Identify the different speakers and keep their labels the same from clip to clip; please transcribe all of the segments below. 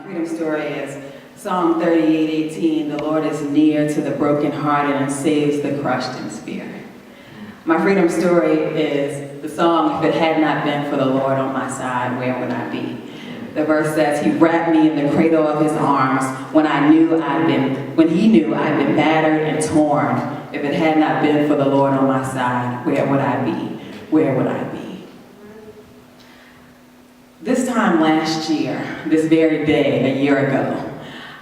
Speaker 1: Freedom story is Psalm 38:18. The Lord is near to the brokenhearted and saves the crushed in spirit. My freedom story is the song, if it had not been for the Lord on my side, where would I be? The verse says, He wrapped me in the cradle of His arms when He knew I'd been battered and torn. If it had not been for the Lord on my side, where would I be? Where would I be? This time last year, this very day, a year ago,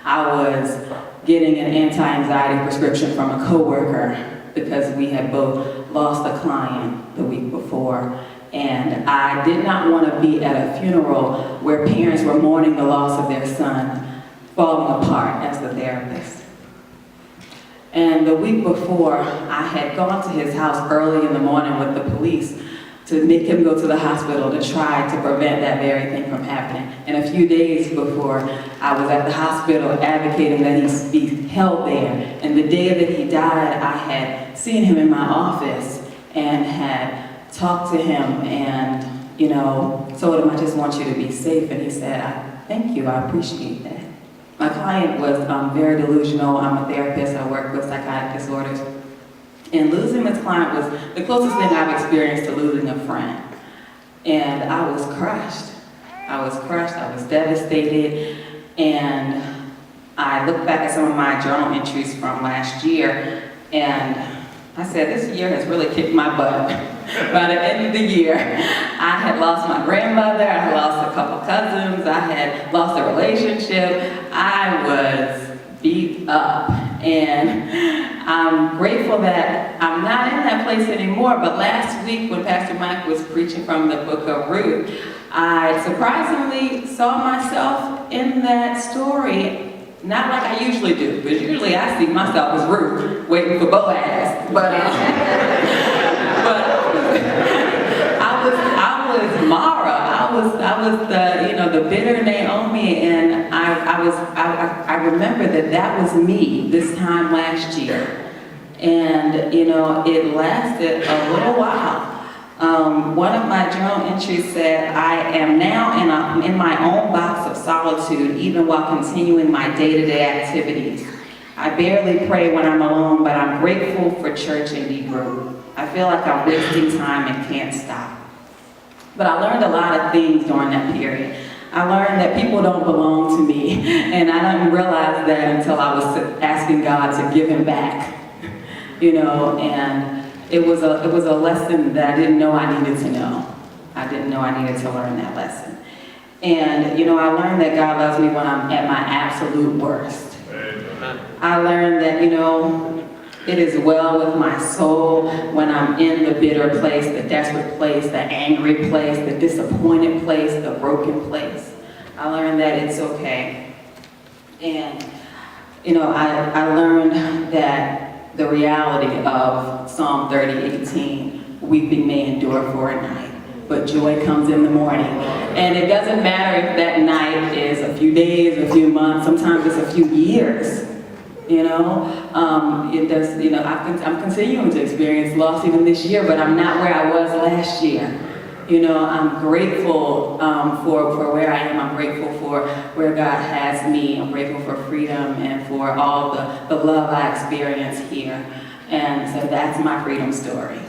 Speaker 1: I was getting an anti-anxiety prescription from a coworker because we had both lost a client the week before. And I did not want to be at a funeral where parents were mourning the loss of their son, falling apart as the therapist. And the week before, I had gone to his house early in the morning with the police to make him go to the hospital to try to prevent that very thing from happening. And a few days before, I was at the hospital advocating that he be held there. And the day that he died, I had seen him in my office and had talked to him and, told him, I just want you to be safe. And he said, thank you, I appreciate that. My client was very delusional. I'm a therapist, I work with psychotic disorders. And losing this client was the closest thing I've experienced to losing a friend. And I was crushed. I was devastated. And I looked back at some of my journal entries from last year, and I said, this year has really kicked my butt. By the end of the year, I had lost my grandmother, I had lost a couple cousins, I had lost a relationship. I was beat up. And I'm grateful that I'm not in that place anymore, but last week when Pastor Mike was preaching from the book of Ruth, I surprisingly saw myself in that story, not like I usually do, because usually I see myself as Ruth, waiting for Boaz, but I was Mara. I was the bitter Naomi, and I remember that was me this time last year, and it lasted a little while. One of my journal entries said, I am now in my own box of solitude, even while continuing my day-to-day activities. I barely pray when I'm alone, but I'm grateful for church and D group. I feel like I'm wasting time and can't stop. But I learned a lot of things during that period. I learned that people don't belong to me, and I didn't realize that until I was asking God to give him back. And it was a lesson that I didn't know I needed to know. I didn't know I needed to learn that lesson. And I learned that God loves me when I'm at my absolute worst. I learned that it is well with my soul when I'm in the bitter place, the desperate place, the angry place, the disappointed place, the broken place. I learned that it's okay. And, I learned that the reality of Psalm 30:18, weeping may endure for a night, but joy comes in the morning. And it doesn't matter if that night is a few days, a few months, sometimes it's a few years. It does. I'm continuing to experience loss even this year, but I'm not where I was last year. I'm grateful for where I am. I'm grateful for where God has me. I'm grateful for freedom and for all the love I experience here. And so that's my freedom story.